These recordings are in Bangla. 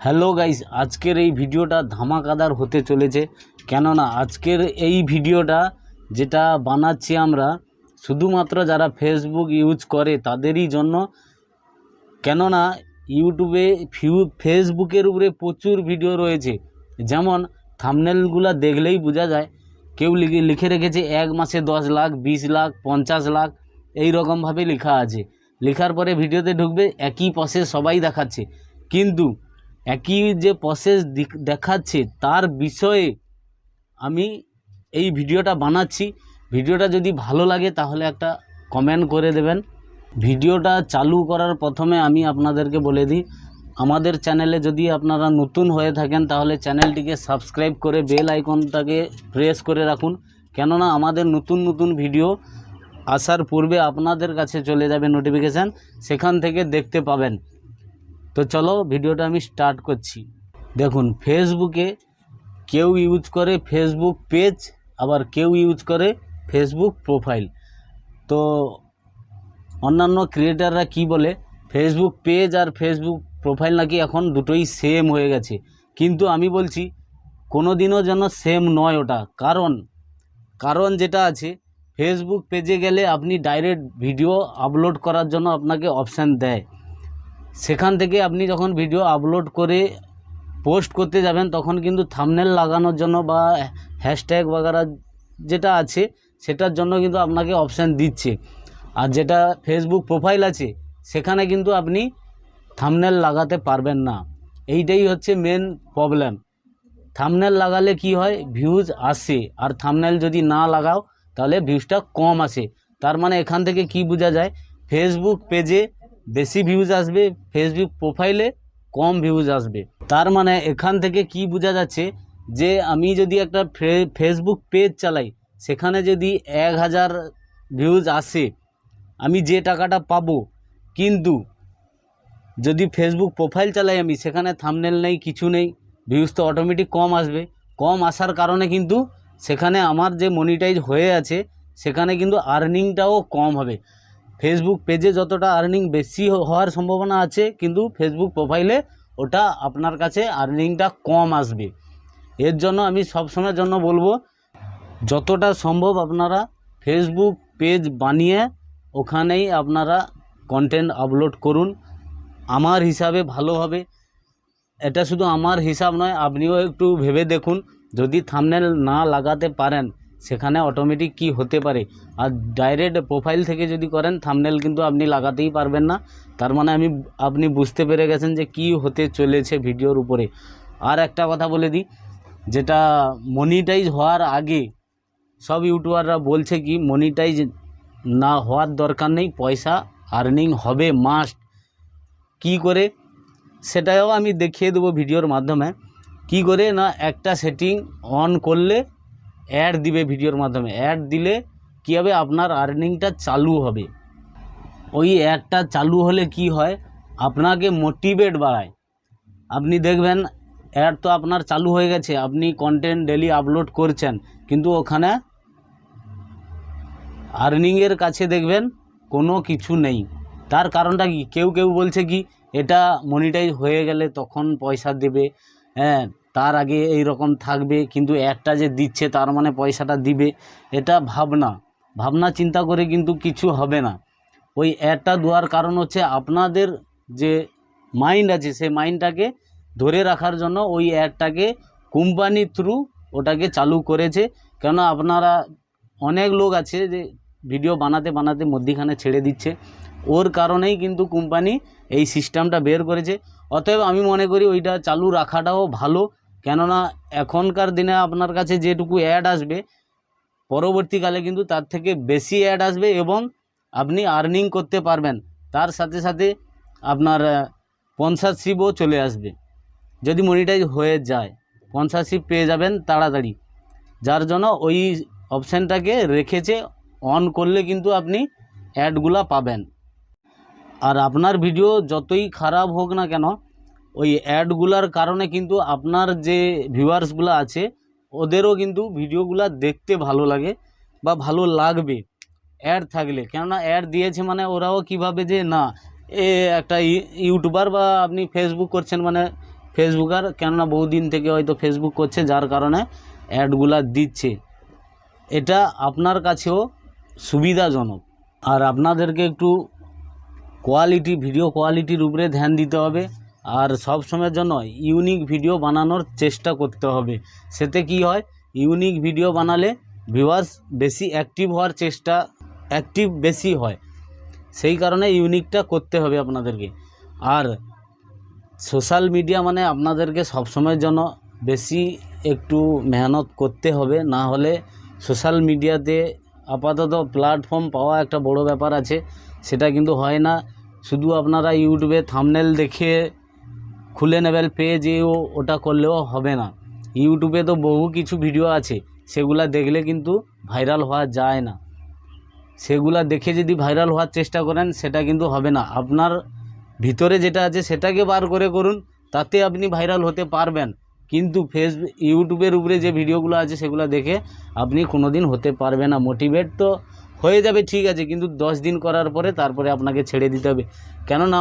হ্যালো গাইস, আজকের এই ভিডিওটা ধামাকাদার হতে চলেছে। কেননা আজকের এই ভিডিওটা যেটা বানাচ্ছি আমরা শুধুমাত্র যারা ফেসবুক ইউজ করে তাদেরই জন্য। কেননা ইউটিউবে ফেসবুকের উপরে প্রচুর ভিডিও রয়েছে, যেমন থাম্বনেলগুলো দেখলেই বোঝা যায়। কেউ লিখে রেখেছে 1 মাসে 10 লাখ, 20 লাখ, 50 লাখ, এই রকমভাবে লেখা আছে। লেখার পরে ভিডিওতে ঢুকবে, একই প্রসেস সবাই দেখাচ্ছে, কিন্তু একই যে প্রসেস দেখাচ্ছে তার বিষয়ে আমি এই ভিডিওটা বানাচ্ছি। ভিডিওটা যদি ভালো লাগে তাহলে একটা কমেন্ট করে দেবেন। ভিডিওটা চালু করার প্রথমে আমি আপনাদেরকে বলে দিই, আমাদের চ্যানেলে যদি আপনারা নতুন হয়ে থাকেন তাহলে চ্যানেলটিকে সাবস্ক্রাইব করে বেল আইকনটাকে প্রেস করে রাখুন। কেননা আমাদের নতুন নতুন ভিডিও আসার পূর্বে আপনাদের কাছে চলে যাবে নোটিফিকেশান, সেখান থেকে দেখতে পাবেন। তো চলো ভিডিওটা আমি স্টার্ট করছি। দেখুন, ফেসবুকে কেউ ইউজ করে ফেসবুক পেজ, আবার কেউ ইউজ করে ফেসবুক প্রোফাইল। তো অন্যান্য ক্রিয়েটাররা কি বলে, ফেসবুক পেজ আর ফেসবুক প্রোফাইল নাকি এখন দুটোই সেম হয়ে গেছে, কিন্তু আমি বলছি কোনো দিনও যেন সেম নয় ওটা। কারণ যেটা আছে, ফেসবুক পেজে গেলে আপনি ডাইরেক্ট ভিডিও আপলোড করার জন্য আপনাকে অপশান দেয়। সেখান থেকে আপনি যখন ভিডিও আপলোড করে পোস্ট করতে যাবেন তখন কিন্তু থাম্বনেল লাগানোর জন্য বা হ্যাশট্যাগ বাগারা যেটা আছে সেটার জন্য কিন্তু আপনাকে অপশান দিচ্ছে। আর যেটা ফেসবুক প্রোফাইল আছে সেখানে কিন্তু আপনি থাম্বনেল লাগাতে পারবেন না। এইটাই হচ্ছে মেন প্রবলেম। থাম্বনেল লাগালে কি হয়, ভিউজ আসে, আর থাম্বনেল যদি না লাগাও তাহলে ভিউজটা কম আসে। তার মানে এখান থেকে কি বোঝা যায়, ফেসবুক পেজে বেশি ভিউজ আসবে, ফেসবুক প্রোফাইলে কম ভিউজ আসবে। তার মানে এখান থেকে কি বোঝা যাচ্ছে যে আমি যদি একটা ফেসবুক পেজ চালাই, সেখানে যদি 1000 ভিউজ আসে আমি যে টাকাটা পাবো, কিন্তু যদি ফেসবুক প্রোফাইল চালাই আমি, সেখানে থাম্বনেল নেই, কিছু নেই, ভিউজ তো অটোমেটিক কম আসবে। কম আসার কারণে কিন্তু সেখানে আমার যে মনিটাইজ হয়ে আছে সেখানে কিন্তু আর্নিংটাও কম হবে। ফেসবুক পেজে যতটা আর্নিং বেশি হওয়ার সম্ভাবনা আছে, কিন্তু ফেসবুক প্রোফাইলে ওটা আপনার কাছে আর্নিংটা কম আসবে। এর জন্য আমি সবসময়ের জন্য বলবো, যতটা সম্ভব আপনারা ফেসবুক পেজ বানিয়ে ওখানেই আপনারা কন্টেন্ট আপলোড করুন। আমার হিসাবে ভালো হবে। এটা শুধু আমার হিসাব নয়, আপনিও একটু ভেবে দেখুন। যদি থাম্বনেল না লাগাতে পারেন সেখানে অটোমেটিক কি হতে পারে। আর ডাইরেক্ট প্রোফাইল থেকে যদি করেন থাম্বনেল কিন্তু আপনি লাগাতেই পারবেন না। তার মানে আপনি বুঝতে পেরে গেছেন যে কি হতে চলেছে ভিডিওর উপরে। আর একটা কথা বলে দিই, যেটা মনিটাইজ হওয়ার আগে সব ইউটিউবাররা বলছে কি মনিটাইজ না হওয়ার দরকার নেই, পয়সা আর্নিং হবে মাস্ট। কি করে সেটাও আমি দেখিয়ে দেবো ভিডিওর মাধ্যমে। কি করে না, একটা সেটিং অন করলে অ্যাড দিবে ভিডিওর মাধ্যমে। অ্যাড দিলে কী হবে, আপনার আর্নিংটা চালু হবে। ওই অ্যাডটা চালু হলে কি হয়, আপনাকে মোটিভেট বাড়ায়। আপনি দেখবেন অ্যাড তো আপনার চালু হয়ে গেছে, আপনি কন্টেন্ট ডেলি আপলোড করছেন, কিন্তু ওখানে আর্নিংয়ের কাছে দেখবেন কোনো কিছু নেই। তার কারণটা কি, কেউ বলছে কি এটা মনিটাইজ হয়ে গেলে তখন পয়সা দেবে, হ্যাঁ তার আগে এই রকম থাকবে, কিন্তু অ্যাডটা যে দিচ্ছে তার মানে পয়সাটা দিবে। এটা ভাবনা চিন্তা করে কিন্তু কিছু হবে না। ওই অ্যাডটা দেওয়ার কারণ হচ্ছে আপনাদের যে মাইন্ড আছে সেই মাইন্ডটাকে ধরে রাখার জন্য ওই অ্যাডটাকে কোম্পানির থ্রু ওটাকে চালু করেছে। কেন আপনারা অনেক লোক আছে যে ভিডিও বানাতে মধ্যিখানে ছেড়ে দিচ্ছে, ওর কারণেই কিন্তু কোম্পানি এই সিস্টেমটা বের করেছে। অতএব আমি মনে করি ওইটা চালু রাখাটাও ভালো। কেননা এখনকার দিনে আপনার কাছে যেটুকু অ্যাড আসবে, পরবর্তীকালে কিন্তু তার থেকে বেশি অ্যাড আসবে এবং আপনি আর্নিং করতে পারবেন। তার সাথে সাথে আপনার স্পন্সরশিপও চলে আসবে। যদি মনিটাইজ হয়ে যায় স্পন্সরশিপ পেয়ে যাবেন তাড়াতাড়ি। যার জন্য ওই অপশানটাকে রেখেছে, অন করলে কিন্তু আপনি অ্যাডগুলা পাবেন। আর আপনার ভিডিও যতই খারাপ হোক না কেন, ওই অ্যাডগুলার কারণে কিন্তু আপনার যে ভিউয়ার্সগুলো আছে ওদেরও কিন্তু ভিডিওগুলো দেখতে ভালো লাগে বা ভালো লাগবে অ্যাড থাকলে। কেননা অ্যাড দিয়েছে মানে ওরাও কীভাবে যে না এ একটা ইউটিউবার বা আপনি ফেসবুক করছেন মানে ফেসবুকার, কেননা বহুদিন থেকে হয়তো ফেসবুক করছে, যার কারণে অ্যাডগুলা দিচ্ছে। এটা আপনার কাছেও সুবিধাজনক। আর আপনাদেরকে একটু ভিডিও কোয়ালিটির উপরে ধ্যান দিতে হবে, আর সব সময়ের জন্য ইউনিক ভিডিও বানানোর চেষ্টা করতে হবে। সেতে কি হয়, ইউনিক ভিডিও বানালে ভিউয়ার্স বেশি অ্যাক্টিভ বেশি হয়, সেই কারণে ইউনিকটা করতে হবে আপনাদেরকে। আর সোশ্যাল মিডিয়া মানে আপনাদেরকে সব সময়ের জন্য বেশি একটু মেহনত করতে হবে, না হলে সোশ্যাল মিডিয়াতে আপাতত প্ল্যাটফর্ম পাওয়া একটা বড় ব্যাপার আছে, সেটা কিন্তু হয় না। শুধু আপনারা ইউটিউবে থাম্বনেল দেখে খুলে নেবেন পেজে, ওটা করলেও হবে না। ইউটিউবে তো বহু কিছু ভিডিও আছে, সেগুলা দেখলে কিন্তু ভাইরাল হওয়া যায় না। সেগুলা দেখে যদি ভাইরাল হওয়ার চেষ্টা করেন, সেটা কিন্তু হবে না। আপনার ভিতরে যেটা আছে সেটাকে বার করে করুন, তাতে আপনি ভাইরাল হতে পারবেন। কিন্তু ইউটিউবের উপরে যে ভিডিওগুলো আছে সেগুলো দেখে আপনি কোনো দিন হতে পারবেন না। মোটিভেট তো হয়ে যাবে ঠিক আছে, কিন্তু 10 দিন করার পরে তারপরে আপনাকে ছেড়ে দিতে হবে। কেননা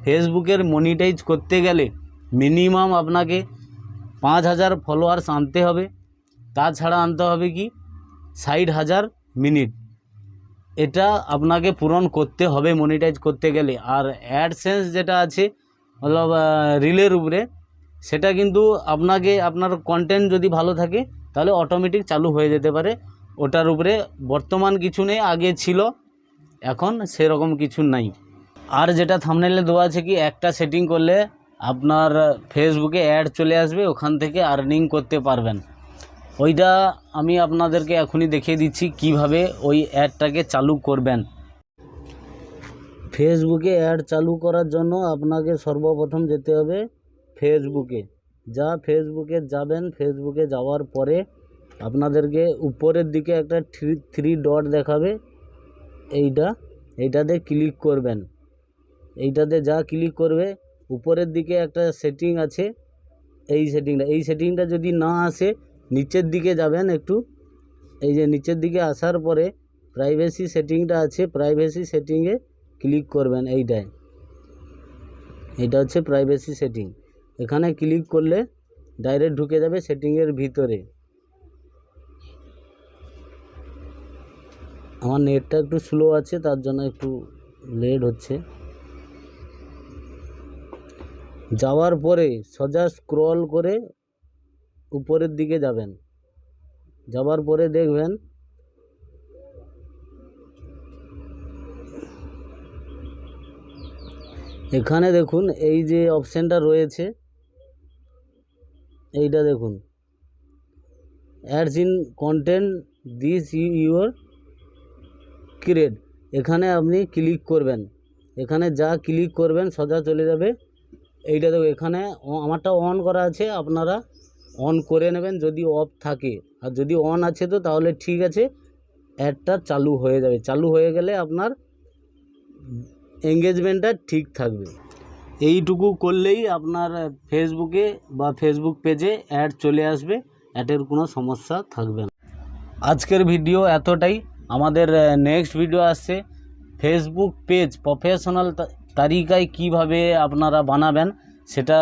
ফেসবুকের মনিটাইজ করতে গেলে মিনিমাম আপনাকে 5000 ফলোয়ার্স আনতে হবে, তাছাড়া আনতে হবে কি 60,000 মিনিট। এটা আপনাকে পূরণ করতে হবে মনিটাইজ করতে গেলে। আর অ্যাডসেন্স যেটা আছে মতলব রিলের উপরে, সেটা কিন্তু আপনার কন্টেন্ট যদি ভালো থাকে তাহলে অটোমেটিক চালু হয়ে যেতে পারে। ওটার উপরে বর্তমান কিছু নেই, আগে ছিল, এখন সেরকম কিছু নাই। আর যেটা থাম্বনেলে দেওয়া আছে কি, একটা সেটিং করলে আপনার ফেসবুকে অ্যাড চলে আসবে, ওখান থেকে আর্নিং করতে পারবেন। ওইটা আমি আপনাদেরকে এখনই দেখিয়ে দিচ্ছি কিভাবে ওই অ্যাডটাকে চালু করবেন। ফেসবুকে অ্যাড চালু করার জন্য আপনাকে সর্বপ্রথম যেতে হবে ফেসবুকে যাবেন। ফেসবুকে যাওয়ার পরে আপনাদেরকে উপরের দিকে একটা থ্রি ডট দেখাবে, এইটাতে ক্লিক করবেন। এইটাতে যা ক্লিক করবে, উপরের দিকে একটা সেটিং আছে, এই সেটিংটা যদি না আসে নিচের দিকে যাবেন একটু। এই যে নিচের দিকে আসার পরে প্রাইভেসি সেটিংটা আছে, প্রাইভেসি সেটিংয়ে ক্লিক করবেন। এইটা হচ্ছে প্রাইভেসি সেটিং। এখানে ক্লিক করলে ডাইরেক্ট ঢুকে যাবে সেটিংয়ের ভিতরে। আমার নেটটা একটু স্লো আছে, তার জন্য একটু লেট হচ্ছে। যাওয়ার পরে সোজা স্ক্রল করে উপরের দিকে যাবেন। যাওয়ার পরে দেখবেন এখানে দেখুন এই যে অপশানটা রয়েছে, এইটা দেখুন, ads in content this your create. এখানে আপনি ক্লিক করবেন। এখানে যা ক্লিক করবেন সোজা চলে যাবে। এইটা দেখো, এখানে আমারটা অন করা আছে, আপনারা অন করে নেবেন যদি অফ থাকে। আর যদি অন আছে তো তাহলে ঠিক আছে, অ্যাডটা চালু হয়ে যাবে। চালু হয়ে গেলে আপনার এঙ্গেজমেন্টটা ঠিক থাকবে। এইটুকু করলেই আপনার ফেসবুকে বা ফেসবুক পেজে অ্যাড চলে আসবে, অ্যাডের কোনো সমস্যা থাকবে না। আজকের ভিডিও এতটাই। আমাদের নেক্সট ভিডিও আসছে ফেসবুক পেজ প্রফেশনাল তালিকায় কিভাবে আপনারা বানাবেন, সেটা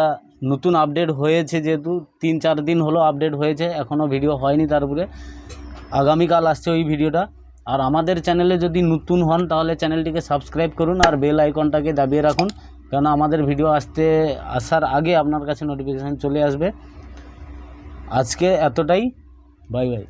নতুন আপডেট হয়েছে, যেহেতু 3-4 দিন হলো আপডেট হয়েছে, এখনও ভিডিও হয়নি। তারপরে আগামীকাল আসছে ওই ভিডিওটা। আর আমাদের চ্যানেলে যদি নতুন হন তাহলে চ্যানেলটিকে সাবস্ক্রাইব করুন আর বেল আইকনটাকে দাবিয়ে রাখুন, কেন আমাদের ভিডিও আসার আগে আপনার কাছে নোটিফিকেশান চলে আসবে। আজকে এতটাই, বাই বাই।